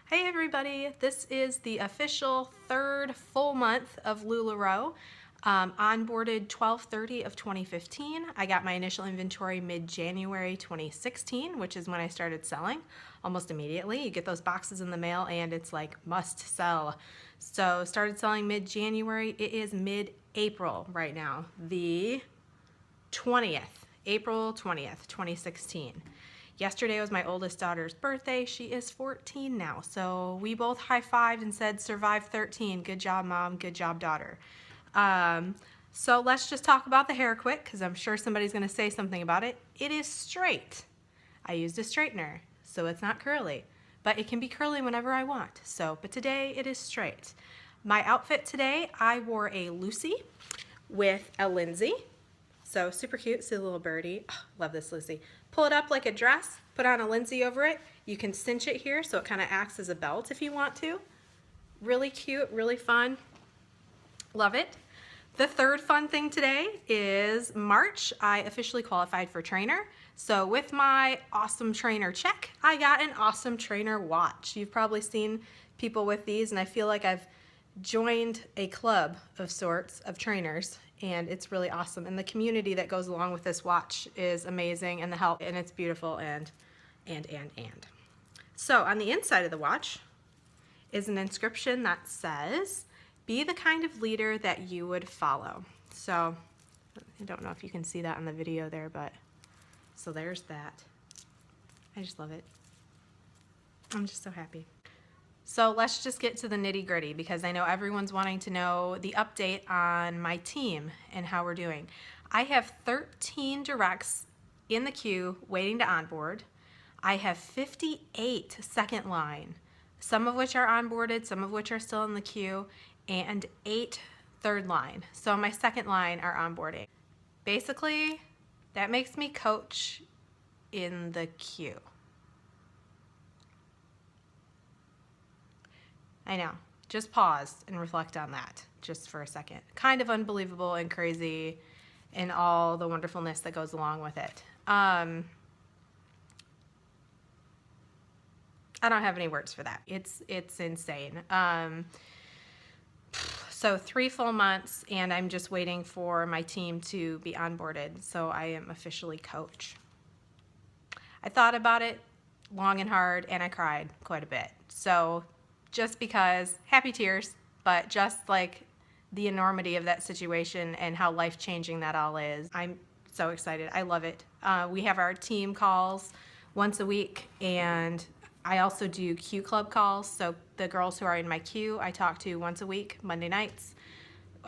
Hey everybody, this is the official third full month of LuLaRoe. Onboarded 12/30 of 2015. I got my initial inventory mid-January 2016, which is when I started selling almost immediately. You get those boxes in the mail and it's like must sell. So started selling mid-January. It is mid-April right now, the 20th, April 20th, 2016. Yesterday was my oldest daughter's birthday. She is 14 now. So we both high-fived and said, survive 13. Good job, Mom. Good job, daughter. So let's just talk about the hair quick because I'm sure somebody's going to say something about it. It is straight. I used a straightener, so it's not curly. But it can be curly whenever I want. But today it is straight. My outfit today, I wore a Lucy with a Lindsay. So super cute, see the little birdie. Oh, love this Lucy. Pull it up like a dress, put on a Lindsay over it. You can cinch it here so it kind of acts as a belt if you want to. Really cute, really fun. Love it. The third fun thing today is March. I officially qualified for trainer. So with my awesome trainer check, I got an awesome trainer watch. You've probably seen people with these, and I feel like I've joined a club of sorts of trainers, and it's really awesome. And the community that goes along with this watch is amazing, and the help, and it's beautiful, and. So on the inside of the watch is an inscription that says, be the kind of leader that you would follow. So I don't know if you can see that on the video there, but so there's that. I just love it. I'm just so happy. So let's just get to the nitty-gritty because I know everyone's wanting to know the update on my team and how we're doing. I have 13 directs in the queue waiting to onboard. I have 58 second line, some of which are onboarded, some of which are still in the queue, and 8 third line. So my second line are onboarding. Basically, that makes me coach in the queue. I know, just pause and reflect on that just for a second. Kind of unbelievable and crazy and all the wonderfulness that goes along with it. I don't have any words for that. It's insane. So 3 full months and I'm just waiting for my team to be onboarded. So I am officially coach. I thought about it long and hard and I cried quite a bit. So just because, happy tears, but just like the enormity of that situation and how life-changing that all is. I'm so excited. I love it. We have our team calls once a week, and I also do Q Club calls. So the girls who are in my queue, I talk to once a week, Monday nights.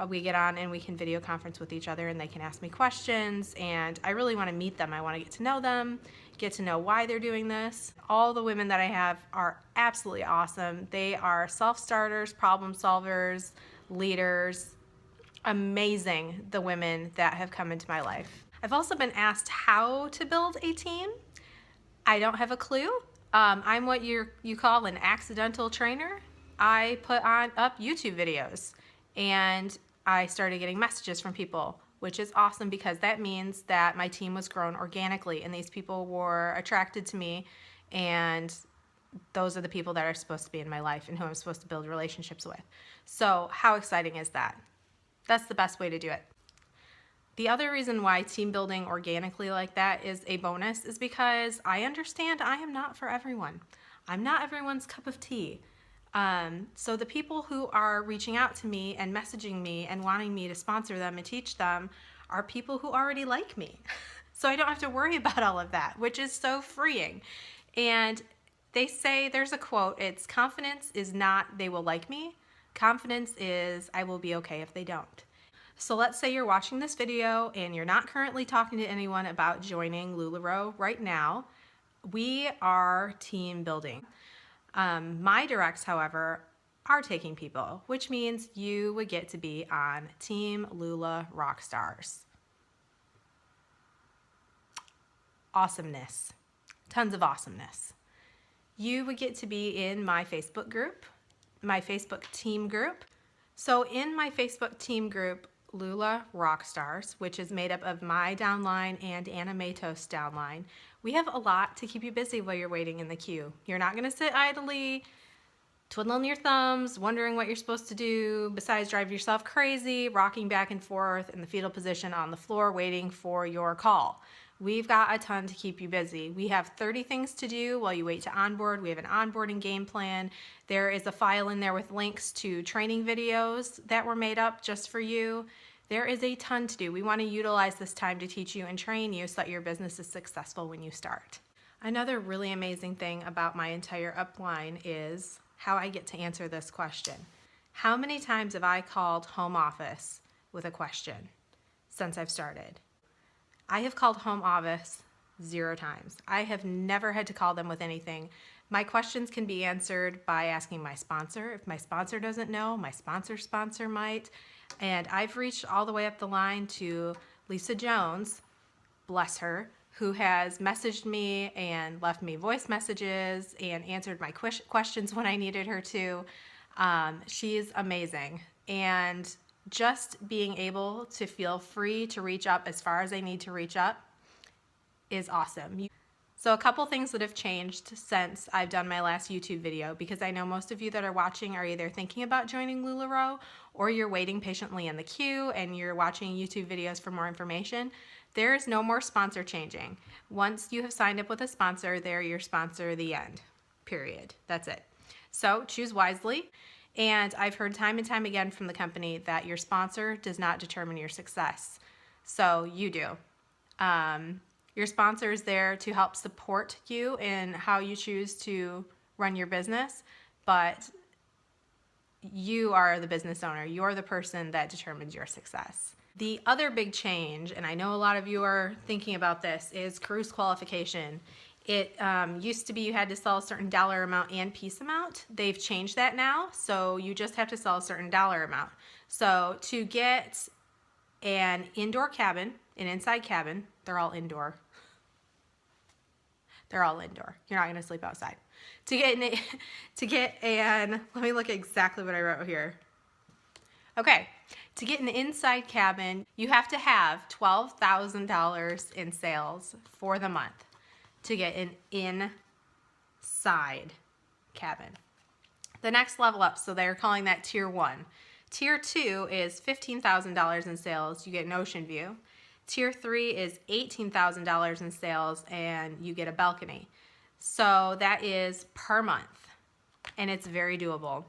We get on and we can video conference with each other and they can ask me questions, and I really want to meet them. I want to get to know them, get to know why they're doing this. All the women that I have are absolutely awesome. They are self-starters, problem solvers, leaders. Amazing, the women that have come into my life. I've also been asked how to build a team. I don't have a clue. I'm what you call an accidental trainer. I put up YouTube videos and I started getting messages from people, which is awesome because that means that my team was grown organically and these people were attracted to me, and those are the people that are supposed to be in my life and who I'm supposed to build relationships with. So how exciting is that? That's the best way to do it. The other reason why team building organically like that is a bonus is because I understand I am not for everyone. I'm not everyone's cup of tea. So the people who are reaching out to me and messaging me and wanting me to sponsor them and teach them are people who already like me. So I don't have to worry about all of that, which is so freeing. And they say, there's a quote, it's confidence is not they will like me. Confidence is I will be okay if they don't. So let's say you're watching this video and you're not currently talking to anyone about joining LuLaRoe right now. We are team building. My directs, however, are taking people, which means you would get to be on Team Lula Rockstars. Awesomeness. Tons of awesomeness. You would get to be in my Facebook group, my Facebook team group. So in my Facebook team group, Lula Rockstars, which is made up of my downline and Anna Matos downline, we have a lot to keep you busy while you're waiting in the queue. You're not going to sit idly twiddling your thumbs, wondering what you're supposed to do besides drive yourself crazy, rocking back and forth in the fetal position on the floor, waiting for your call. We've got a ton to keep you busy. We have 30 things to do while you wait to onboard. We have an onboarding game plan. There is a file in there with links to training videos that were made up just for you. There is a ton to do. We want to utilize this time to teach you and train you so that your business is successful when you start. Another really amazing thing about my entire upline is how I get to answer this question. How many times have I called home office with a question since I've started? I have called home office 0 times. I have never had to call them with anything. My questions can be answered by asking my sponsor. If my sponsor doesn't know, my sponsor's sponsor might. And I've reached all the way up the line to Lisa Jones, bless her, who has messaged me and left me voice messages and answered my questions when I needed her to. She's amazing. And just being able to feel free to reach up as far as I need to reach up is awesome. So a couple things that have changed since I've done my last YouTube video, because I know most of you that are watching are either thinking about joining LuLaRoe or you're waiting patiently in the queue and you're watching YouTube videos for more information. There is no more sponsor changing. Once you have signed up with a sponsor, they're your sponsor, the end, period. That's it. So choose wisely. And I've heard time and time again from the company that your sponsor does not determine your success. So you do. Your sponsor is there to help support you in how you choose to run your business, but you are the business owner. You're the person that determines your success. The other big change, and I know a lot of you are thinking about this, is cruise qualification. It used to be you had to sell a certain dollar amount and piece amount. They've changed that now, so you just have to sell a certain dollar amount. So to get an indoor cabin, an inside cabin, they're all indoor. They're all indoor. You're not gonna sleep outside. Let me look at exactly what I wrote here. Okay, to get an inside cabin, you have to have $12,000 in sales for the month to get an inside cabin. The next level up, so they're calling that tier 1. Tier 2 is $15,000 in sales, you get an ocean view. Tier 3 is $18,000 in sales and you get a balcony. So that is per month and it's very doable,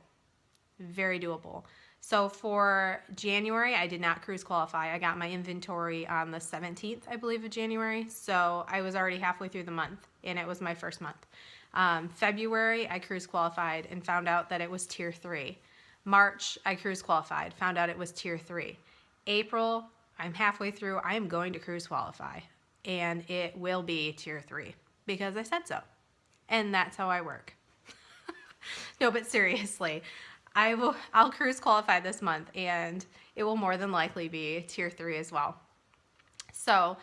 very doable. So for January, I did not cruise qualify. I got my inventory on the 17th, I believe, of January. So I was already halfway through the month and it was my first month. February, I cruise qualified and found out that it was tier 3. March, I cruise qualified, found out it was tier 3. April, I'm halfway through, I am going to cruise qualify and it will be tier 3 because I said so. And that's how I work. No, but seriously, I'll cruise qualify this month and it will more than likely be tier 3 as well. So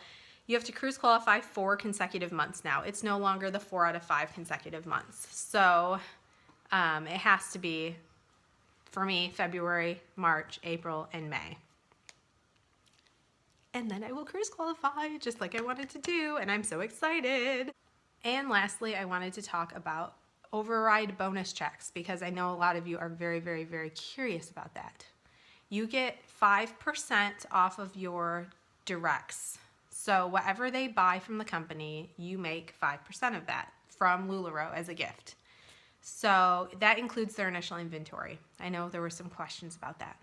you have to cruise qualify 4 consecutive months now. It's no longer the 4 out of 5 consecutive months. So it has to be, for me, February, March, April, and May. And then I will cruise qualify just like I wanted to do, and I'm so excited. And lastly, I wanted to talk about override bonus checks because I know a lot of you are very, very, very curious about that. You get 5% off of your directs. So whatever they buy from the company, you make 5% of that from LuLaRoe as a gift. So that includes their initial inventory. I know there were some questions about that.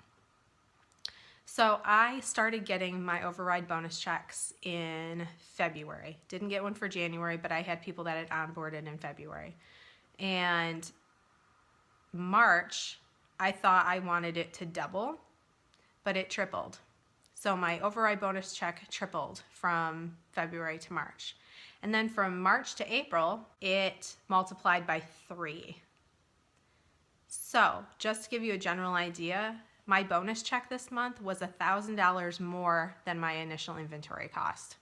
So I started getting my override bonus checks in February. Didn't get one for January, but I had people that had onboarded in February. And March, I thought I wanted it to double, but it tripled. So my override bonus check tripled from February to March. And then from March to April, it multiplied by 3. So just to give you a general idea, my bonus check this month was $1,000 more than my initial inventory cost.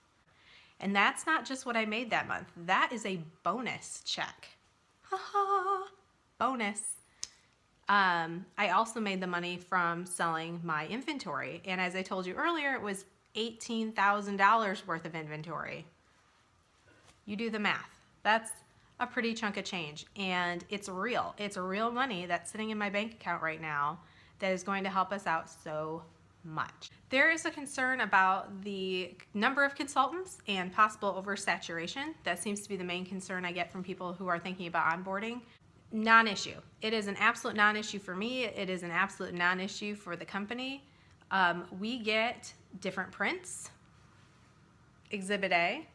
And that's not just what I made that month. That is a bonus check. Ha bonus. I also made the money from selling my inventory. And as I told you earlier, it was $18,000 worth of inventory. You do the math. That's a pretty chunk of change, and it's real. It's real money that's sitting in my bank account right now that is going to help us out so much. There is a concern about the number of consultants and possible oversaturation. That seems to be the main concern I get from people who are thinking about onboarding. Non-issue. It is an absolute non-issue for me. It is an absolute non-issue for the company. We get different prints, Exhibit A,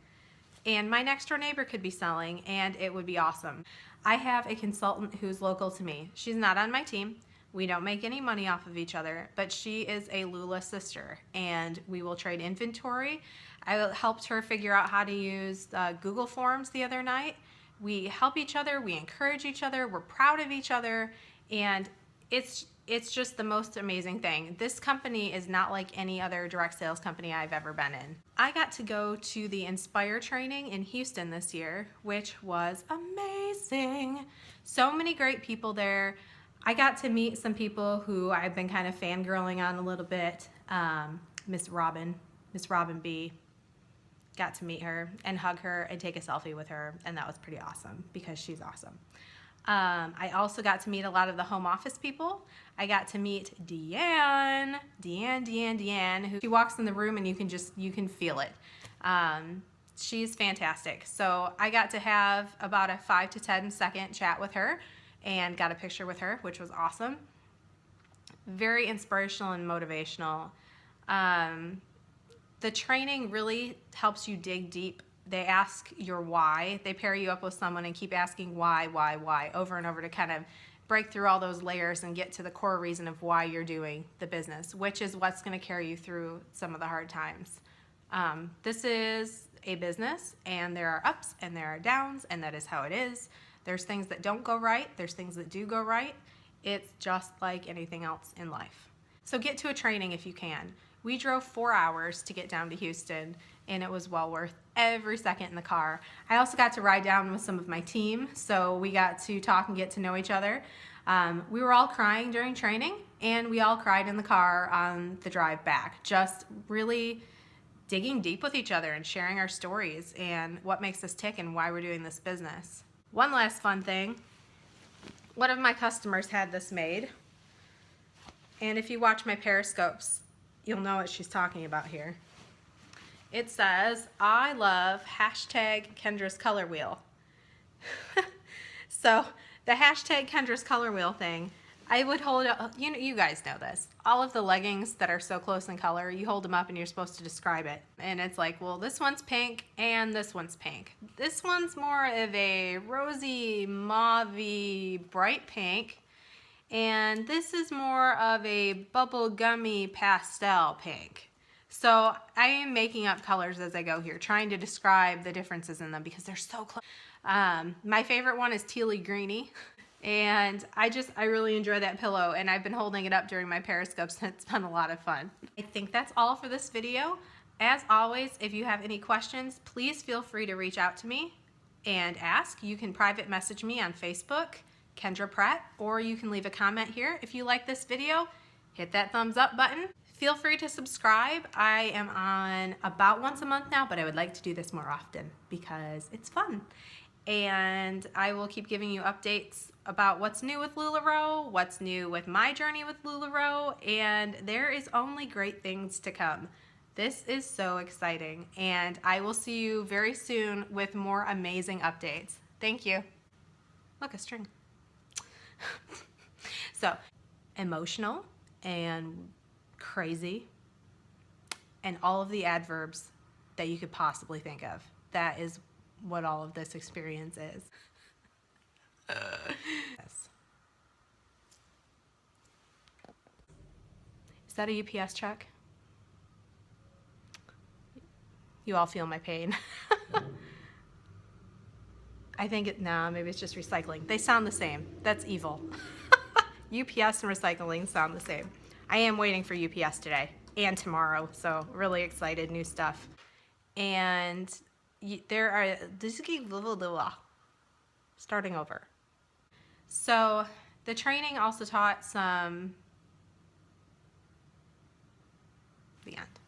and my next door neighbor could be selling, and it would be awesome. I have a consultant who's local to me. She's not on my team. We don't make any money off of each other, but she is a Lula sister, and we will trade inventory. I helped her figure out how to use Google Forms the other night. We help each other, we encourage each other, we're proud of each other, and it's just the most amazing thing. This company is not like any other direct sales company I've ever been in. I got to go to the Inspire training in Houston this year, which was amazing. So many great people there. I got to meet some people who I've been kind of fangirling on a little bit. Miss Robin B. Got to meet her and hug her and take a selfie with her, and that was pretty awesome because she's awesome. I also got to meet a lot of the home office people. I got to meet Deanne, who she walks in the room and you can feel it. She's fantastic. So I got to have about a 5 to 10 second chat with her and got a picture with her, which was awesome. Very inspirational and motivational. The training really helps you dig deep. They ask your why. They pair you up with someone and keep asking why over and over to kind of break through all those layers and get to the core reason of why you're doing the business, which is what's going to carry you through some of the hard times. This is a business, and there are ups and there are downs, and that is how it is. There's things that don't go right. There's things that do go right. It's just like anything else in life. So get to a training if you can. We drove 4 hours to get down to Houston, and it was well worth every second in the car. I also got to ride down with some of my team, so we got to talk and get to know each other. We were all crying during training, and we all cried in the car on the drive back, just really digging deep with each other and sharing our stories and what makes us tick and why we're doing this business. One last fun thing. One of my customers had this made, and if you watch my Periscopes, you'll know what she's talking about here. It says, I love #Kendra's Color Wheel. So the #Kendra's Color Wheel thing, I would hold up, you guys know this. All of the leggings that are so close in color, you hold them up and you're supposed to describe it. And it's like, well, this one's pink and this one's pink. This one's more of a rosy, mauve-y, bright pink. And this is more of a bubblegummy pastel pink. So I am making up colors as I go here, trying to describe the differences in them because they're so close. My favorite one is tealy greeny, and I really enjoy that pillow, and I've been holding it up during my Periscopes, and it's been a lot of fun. I think that's all for this video. As always, if you have any questions, please feel free to reach out to me and ask. You can private message me on Facebook, Kendra Pratt, or you can leave a comment here. If you like this video, hit that thumbs up button. Feel free to subscribe. I am on about once a month now, but I would like to do this more often because it's fun. And I will keep giving you updates about what's new with LuLaRoe, what's new with my journey with LuLaRoe, and there is only great things to come. This is so exciting, and I will see you very soon with more amazing updates. Thank you. Look, a string. So, emotional and crazy and all of the adverbs that you could possibly think of. That is what all of this experience is. Yes. Is that a UPS truck? You all feel my pain. I think maybe it's just recycling. They sound the same. That's evil. UPS and recycling sound the same. I am waiting for UPS today and tomorrow, so really excited, new stuff. And there are, starting over. So the training also taught the end.